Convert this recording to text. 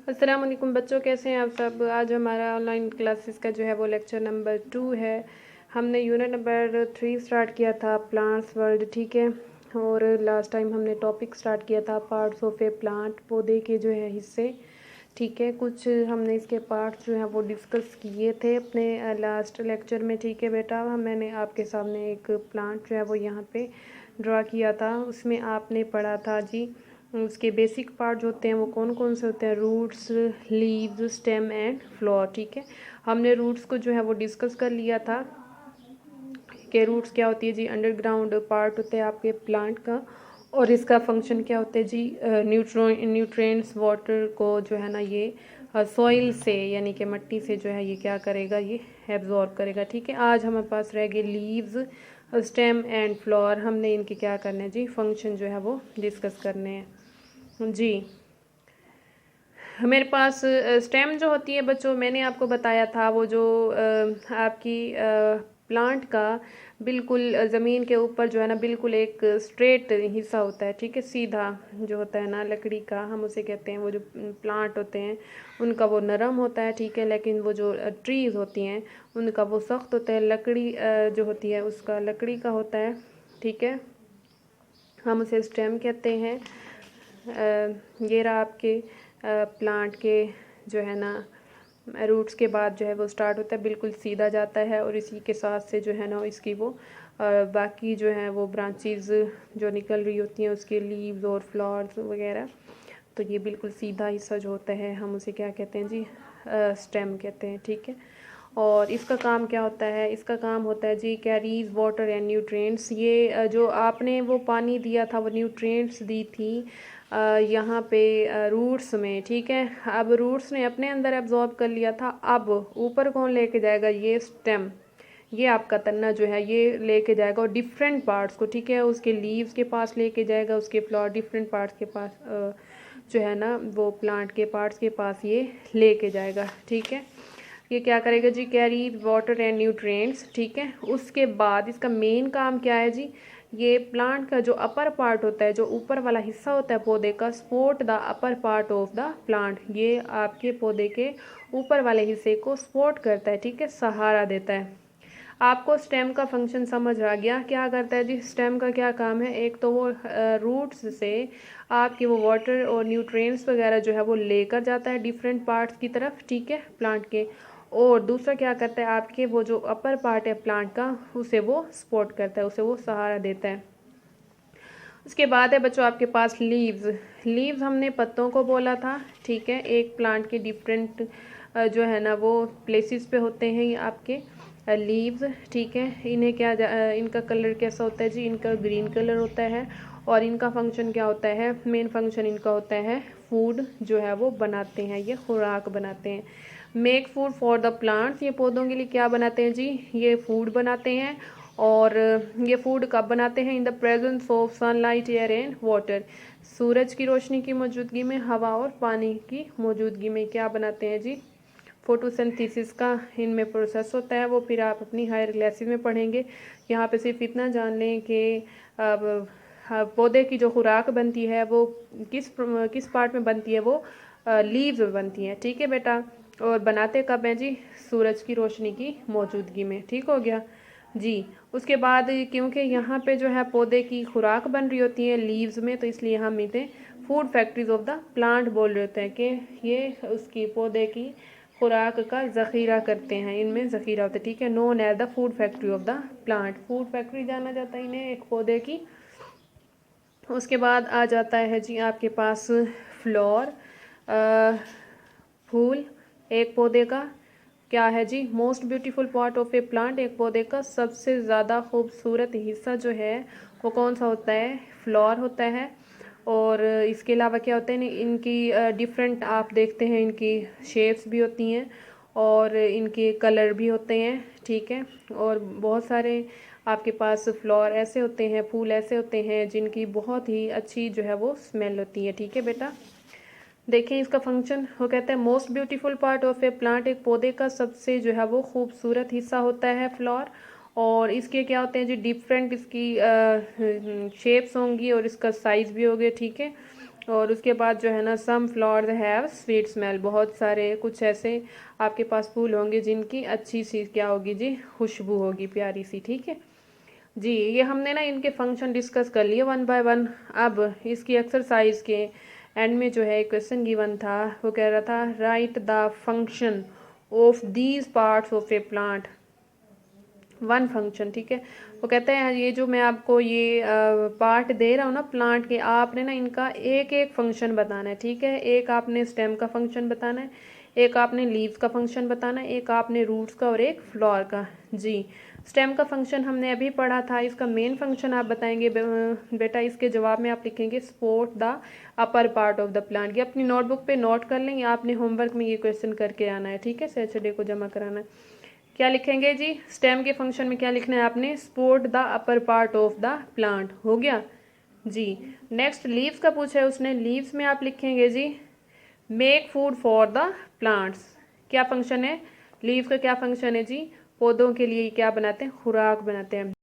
अस्सलाम वालेकुम बच्चों, कैसे हैं आप सब। आज हमारा ऑनलाइन क्लासेस का जो है वो लेक्चर नंबर 2 है। हमने यूनिट नंबर 3 स्टार्ट किया था, प्लांट्स वर्ल्ड, ठीक है। और लास्ट टाइम हमने टॉपिक स्टार्ट किया था पार्ट्स ऑफ ए प्लांट, पौधे के जो है हिस्से, ठीक है। कुछ हमने इसके पार्ट्स जो हैं वो डिस्कस किए थे अपने लास्ट लेक्चर में, ठीक है बेटा। मैंने आपके सामने एक प्लांट जो है वो यहाँ पे ड्रा किया था, उसमें आपने पढ़ा था जी उसके बेसिक पार्ट जो होते हैं वो कौन कौन से होते हैं, roots, leaves, stem and flower, ठीक है। हमने रूट्स को जो है वो डिस्कस कर लिया था कि रूट्स क्या होती है जी, अंडरग्राउंड पार्ट होता है आपके प्लांट का, और इसका फंक्शन क्या होता है जी, न्यूट्रिएंट्स वाटर को जो है ना ये सॉइल से यानी कि मिट्टी से जो है ये क्या करेगा, ये एब्जॉर्ब करेगा, ठीक है। आज हमारे पास रह गए लीव्स, स्टेम एंड फ्लोर। हमने इनके क्या करने हैं जी, फंक्शन जो है वो डिस्कस करने हैं जी। मेरे पास स्टेम जो होती है बच्चों, मैंने आपको बताया था वो जो आपकी प्लांट का बिल्कुल ज़मीन के ऊपर जो है ना बिल्कुल एक स्ट्रेट हिस्सा होता है, ठीक है, सीधा जो होता है ना लकड़ी का, हम उसे कहते हैं। वो जो प्लांट होते हैं उनका वो नरम होता है, ठीक है, लेकिन वो जो ट्रीज़ होती हैं उनका वो सख्त होता है। लकड़ी जो होती है उसका लकड़ी का होता है, ठीक है, हम उसे स्टेम कहते हैं। ये रहा आपके प्लांट के जो है ना रूट्स के बाद जो है वो स्टार्ट होता है, बिल्कुल सीधा जाता है, और इसी के साथ से जो है ना इसकी वो बाकी जो है वो ब्रांचेस जो निकल रही होती हैं, उसके लीव्स और फ्लावर्स वगैरह। तो ये बिल्कुल सीधा हिस्सा जो होता है हम उसे क्या कहते हैं जी, स्टेम कहते हैं, ठीक है। और इसका काम क्या होता है, इसका काम होता है जी कैरीज वाटर एंड न्यूट्रिएंट्स। ये जो आपने वो पानी दिया था, वो न्यूट्रिएंट्स दी थी यहाँ पे रूट्स में, ठीक है। अब रूट्स ने अपने अंदर एब्जॉर्ब कर लिया था, अब ऊपर कौन लेके जाएगा, ये स्टेम, ये आपका तन्ना जो है ये लेके जाएगा और डिफरेंट पार्ट्स को, ठीक है, उसके लीव्स के पास लेके जाएगा, उसके फ्लावर डिफरेंट पार्ट्स के पास जो है ना वो प्लांट के पार्ट्स के पास ये लेके जाएगा, ठीक है। ये क्या करेगा जी, कैरी वाटर एंड न्यूट्रिएंट्स, ठीक है। उसके बाद इसका मेन काम क्या है जी, ये प्लांट का जो अपर पार्ट होता है, जो ऊपर वाला हिस्सा होता है पौधे का, support the upper part of the plant, ये आपके पौधे के ऊपर वाले हिस्से को सपोर्ट करता है, ठीक है, सहारा देता है। आपको स्टेम का फंक्शन समझ आ गया, क्या करता है जी स्टेम का क्या काम है। एक तो वो रूट्स से आपके वो वाटर और न्यूट्रिएंट्स वगैरह जो है वो लेकर जाता है डिफरेंट पार्ट्स की तरफ, ठीक है, प्लांट के। और दूसरा क्या करता है, आपके वो जो अपर पार्ट है प्लांट का, उसे वो सपोर्ट करता है, उसे वो सहारा देता है। उसके बाद है बच्चों आपके पास लीव्स। लीव्स हमने पत्तों को बोला था, ठीक है। एक प्लांट के डिफरेंट जो है ना वो प्लेसेस पे होते हैं ये आपके लीव्स, ठीक है। इन्हें क्या इनका कलर कैसा होता है जी, इनका ग्रीन कलर होता है, और इनका फंक्शन क्या होता है, मेन फंक्शन इनका होता है फूड जो है वो बनाते हैं, ये खुराक बनाते हैं। Make food for the plants, ये पौधों के लिए क्या बनाते हैं जी, ये फूड बनाते हैं। और ये फूड कब बनाते हैं, in the presence of sunlight, air and water, सूरज की रोशनी की मौजूदगी में, हवा और पानी की मौजूदगी में क्या बनाते हैं जी, फोटोसिंथेसिस का इनमें प्रोसेस होता है। वो फिर आप अपनी हायर क्लासेस में पढ़ेंगे। यहाँ पे सिर्फ इतना जान लें कि अब पौधे की जो खुराक बनती है वो किस पार्ट में बनती है, वो लीव्स में बनती हैं, ठीक है बेटा। और बनाते कब हैं जी, सूरज की रोशनी की मौजूदगी में, ठीक हो गया जी। उसके बाद क्योंकि यहाँ पे जो है पौधे की खुराक बन रही होती है लीव्स में, तो इसलिए हम इन्हें food factories of the plant बोल रहे होते हैं कि ये उसकी पौधे की खुराक का ज़ख़ीरा करते हैं, इनमें ज़ख़ीरा होता है, ठीक है। Known as the food factory of the plant, food factory जाना जाता है इन्हें एक पौधे की। उसके बाद आ जाता है जी आपके पास फ्लोर, फूल एक पौधे का क्या है जी, most beautiful part of a plant, एक पौधे का सबसे ज़्यादा खूबसूरत हिस्सा जो है वो कौन सा होता है, फ्लावर होता है। और इसके अलावा क्या होते हैं, इनकी डिफरेंट आप देखते हैं इनकी शेप्स भी होती हैं और इनके कलर भी होते हैं, ठीक है। और बहुत सारे आपके पास फ्लावर ऐसे होते हैं, फूल ऐसे होते हैं जिनकी बहुत ही अच्छी जो है वो स्मेल होती है, ठीक है बेटा। देखें इसका फंक्शन, वो कहते हैं most beautiful part of a plant, एक पौधे का सबसे जो है वो खूबसूरत हिस्सा होता है फ्लावर। और इसके क्या होते हैं जी, डिफरेंट इसकी शेप्स होंगी और इसका साइज़ भी होगा, ठीक है। और उसके बाद जो है ना some flowers have sweet smell, बहुत सारे कुछ ऐसे आपके पास फूल होंगे जिनकी अच्छी सी क्या होगी जी, खुशबू होगी प्यारी सी। ठीक है जी, ये हमने ना इनके फंक्शन डिस्कस कर लिए वन बाय वन। अब इसकी एक्सरसाइज के एंड में जो है क्वेश्चन गिवन था, वो कह रहा था right the function of these parts of a plant, one function. ठीक है, वो कहते हैं ये जो मैं आपको ये पार्ट दे रहा हूँ ना प्लांट के, आपने ना इनका एक एक फंक्शन बताना है। ठीक है, एक आपने स्टेम का फंक्शन बताना है, एक आपने लीव्स का फंक्शन बताना है, एक आपने रूट्स का और एक फ्लावर का। जी, स्टेम का फंक्शन हमने अभी पढ़ा था, इसका मेन फंक्शन आप बताएंगे बेटा। इसके जवाब में आप लिखेंगे support the upper part of the plant. ये अपनी नोटबुक पे नोट कर लेंगे, आपने होमवर्क में ये क्वेश्चन करके आना है। ठीक है, सैटरडे को जमा कराना है। क्या लिखेंगे जी, स्टेम के फंक्शन में क्या लिखना है आपने, support the upper part of the plant, हो गया जी। नेक्स्ट लीव्स का पूछा है उसने, लीव्स में आप लिखेंगे जी make food for the plants. क्या फंक्शन है लीव्स का, क्या फंक्शन है जी, पौधों के लिए क्या बनाते हैं, खुराक बनाते हैं।